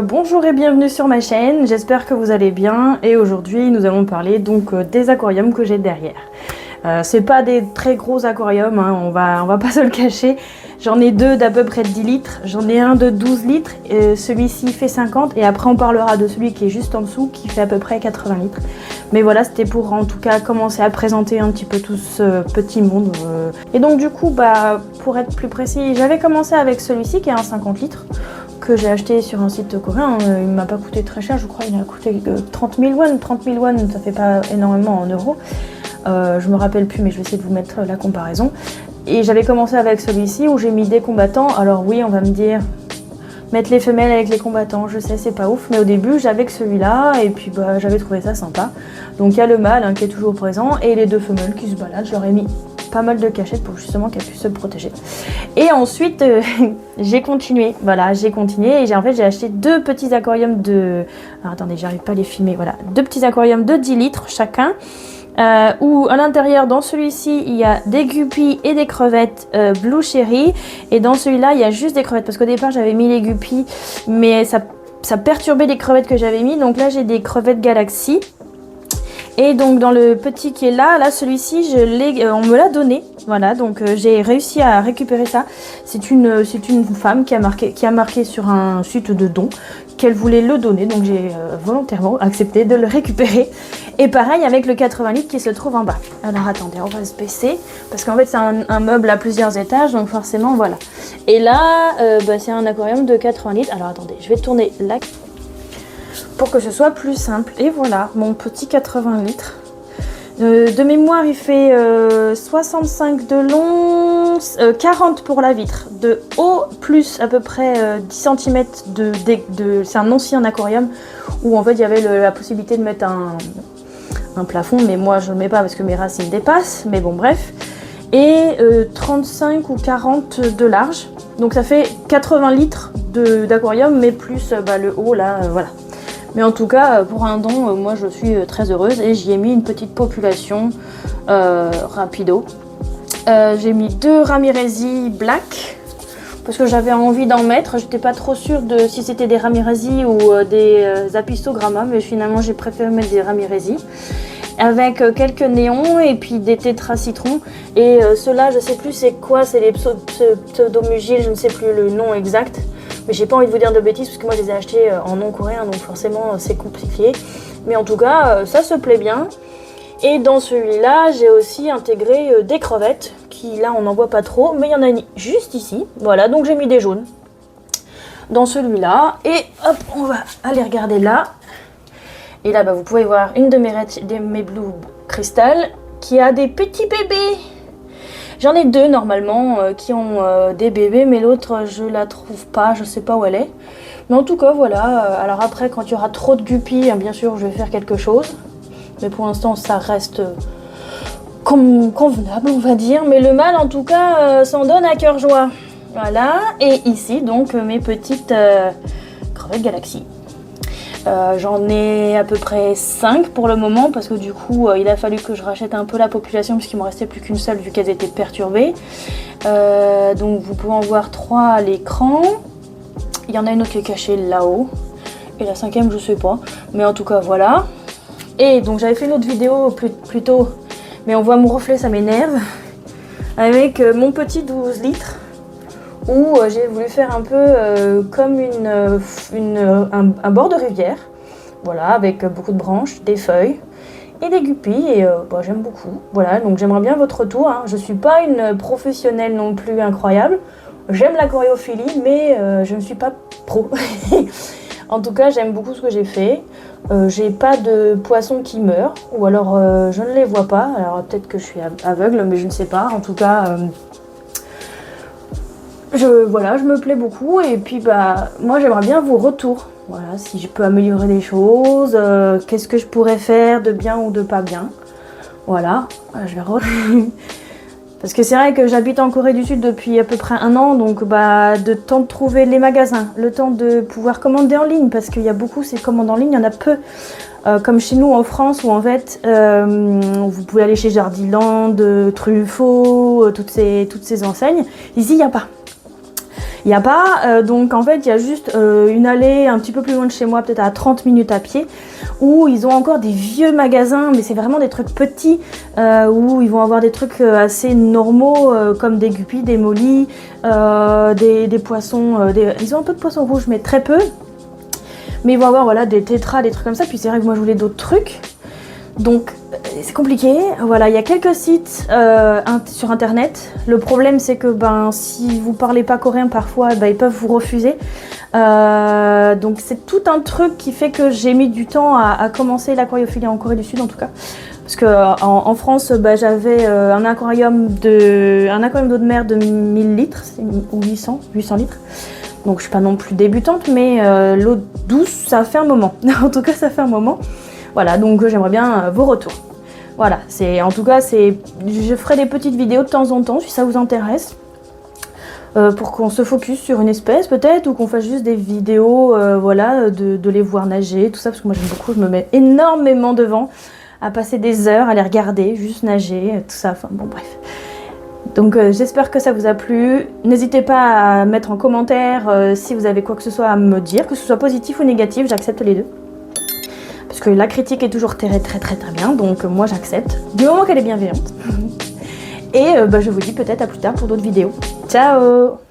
Bonjour et bienvenue sur ma chaîne, j'espère que vous allez bien et aujourd'hui nous allons parler donc des aquariums que j'ai derrière. C'est pas des très gros aquariums, hein, on va pas se le cacher. J'en ai deux d'à peu près 10 litres, j'en ai un de 12 litres, celui-ci fait 50 et après on parlera de celui qui est juste en dessous qui fait à peu près 80 litres. Mais voilà, c'était pour en tout cas commencer à présenter un petit peu tout ce petit monde. Et donc du coup, pour être plus précis, j'avais commencé avec celui-ci qui est un 50 litres. Que j'ai acheté sur un site coréen, il m'a pas coûté très cher, je crois il a coûté 30 000 won, 30 000 won ça fait pas énormément en euros, je me rappelle plus mais je vais essayer de vous mettre la comparaison. Et j'avais commencé avec celui-ci où j'ai mis des combattants, alors oui on va me dire, mettre les femelles avec les combattants, je sais c'est pas ouf, mais au début j'avais que celui-là et puis j'avais trouvé ça sympa. Donc il y a le mâle qui est toujours présent et les deux femelles qui se baladent, je leur ai mis pas mal de cachettes pour justement qu'elles puissent se protéger. Et ensuite j'ai continué, voilà j'ai continué et j'ai acheté deux petits aquariums de... Alors, attendez j'arrive pas à les filmer, voilà, deux petits aquariums de 10 litres chacun. Où à l'intérieur dans celui-ci il y a des guppies et des crevettes Blue Cherry et dans celui-là il y a juste des crevettes parce qu'au départ j'avais mis les guppies mais ça perturbait les crevettes que j'avais mis, donc là j'ai des crevettes Galaxy. Et donc dans le petit qui est là celui-ci on me l'a donné, voilà, donc j'ai réussi à récupérer ça. C'est une femme qui a marqué sur un site de don qu'elle voulait le donner, donc j'ai volontairement accepté de le récupérer. Et pareil avec le 80 litres qui se trouve en bas. Alors attendez, on va se baisser, parce qu'en fait c'est un meuble à plusieurs étages, donc forcément voilà. Et là, c'est un aquarium de 80 litres, alors attendez, je vais tourner là pour que ce soit plus simple. Et voilà, mon petit 80 litres. De mémoire, il fait 65 de long, 40 pour la vitre. De haut, plus à peu près 10 cm de... C'est un ancien aquarium où en fait il y avait la possibilité de mettre un plafond, mais moi je ne le mets pas parce que mes racines dépassent, mais bon bref. Et 35 ou 40 de large. Donc ça fait 80 litres d'aquarium, mais plus le haut là, voilà. Mais en tout cas, pour un don, moi je suis très heureuse et j'y ai mis une petite population rapido. J'ai mis deux Ramirezi Black parce que j'avais envie d'en mettre. J'étais pas trop sûre de si c'était des Ramirezi ou des Apistogramma, mais finalement j'ai préféré mettre des Ramirezi. Avec quelques néons et puis des tétras citron. Et ceux-là, je sais plus c'est quoi, c'est les pseudomugiles, je ne sais plus le nom exact. Mais j'ai pas envie de vous dire de bêtises parce que moi je les ai achetés en non coréen, donc forcément c'est compliqué. Mais en tout cas, ça se plaît bien. Et dans celui-là, j'ai aussi intégré des crevettes, qui là on n'en voit pas trop, mais il y en a juste ici. Voilà, donc j'ai mis des jaunes dans celui-là. Et hop, on va aller regarder là. Et là, vous pouvez voir une de mes Blue Crystal qui a des petits bébés. J'en ai deux normalement qui ont des bébés, mais l'autre je la trouve pas, je sais pas où elle est. Mais en tout cas voilà, alors après quand il y aura trop de guppies, bien sûr je vais faire quelque chose. Mais pour l'instant ça reste convenable on va dire. Mais le mâle en tout cas s'en donne à cœur joie. Voilà, et ici donc mes petites crevettes Galaxy. J'en ai à peu près 5 pour le moment parce que du coup il a fallu que je rachète un peu la population puisqu'il me restait plus qu'une seule vu qu'elles étaient perturbées. Donc vous pouvez en voir 3 à l'écran. Il y en a une autre qui est cachée là-haut. Et la 5e je sais pas. Mais en tout cas voilà. Et donc j'avais fait une autre vidéo plus tôt. Mais on voit mon reflet, ça m'énerve. Avec mon petit 12 litres. Où j'ai voulu faire un peu comme un bord de rivière, voilà, avec beaucoup de branches, des feuilles et des guppies, et j'aime beaucoup. Voilà, donc j'aimerais bien votre retour, hein. Je suis pas une professionnelle non plus incroyable, j'aime l'aquariophilie, mais je ne suis pas pro. En tout cas, j'aime beaucoup ce que j'ai fait. J'ai pas de poissons qui meurent, ou alors je ne les vois pas, alors peut-être que je suis aveugle, mais je ne sais pas, en tout cas... je me plais beaucoup et puis moi j'aimerais bien vos retours. Voilà, si je peux améliorer des choses, qu'est-ce que je pourrais faire de bien ou de pas bien. Voilà, je vais parce que c'est vrai que j'habite en Corée du Sud depuis à peu près 1 an, donc de temps de trouver les magasins, le temps de pouvoir commander en ligne, parce qu'il y a beaucoup ces commandes en ligne, il y en a peu. Comme chez nous en France où en fait vous pouvez aller chez Jardiland, Truffaut, toutes ces enseignes. Ici il n'y a pas. Il n'y a pas, donc en fait il y a juste une allée un petit peu plus loin de chez moi, peut-être à 30 minutes à pied, où ils ont encore des vieux magasins, mais c'est vraiment des trucs petits, où ils vont avoir des trucs assez normaux, comme des guppies, des mollies, des poissons, ils ont un peu de poissons rouges, mais très peu. Mais ils vont avoir voilà, des tétras, des trucs comme ça, puis c'est vrai que moi je voulais d'autres trucs. Donc c'est compliqué, voilà, il y a quelques sites sur internet. Le problème c'est que si vous parlez pas coréen parfois, ils peuvent vous refuser. Donc c'est tout un truc qui fait que j'ai mis du temps à commencer l'aquariophilie en Corée du Sud en tout cas. Parce que en France, j'avais un aquarium d'eau de mer de 1000 litres, ou 800 litres. Donc je suis pas non plus débutante, mais l'eau douce, ça fait un moment. En tout cas, ça fait un moment. Voilà, donc j'aimerais bien vos retours. Voilà, en tout cas, je ferai des petites vidéos de temps en temps si ça vous intéresse. Pour qu'on se focus sur une espèce peut-être, ou qu'on fasse juste des vidéos voilà, de les voir nager, tout ça, parce que moi j'aime beaucoup, je me mets énormément devant à passer des heures à les regarder, juste nager, tout ça, enfin bon bref. Donc j'espère que ça vous a plu. N'hésitez pas à mettre en commentaire si vous avez quoi que ce soit à me dire, que ce soit positif ou négatif, j'accepte les deux. Parce que la critique est toujours très bien, donc moi j'accepte, du moment qu'elle est bienveillante. Et je vous dis peut-être à plus tard pour d'autres vidéos. Ciao!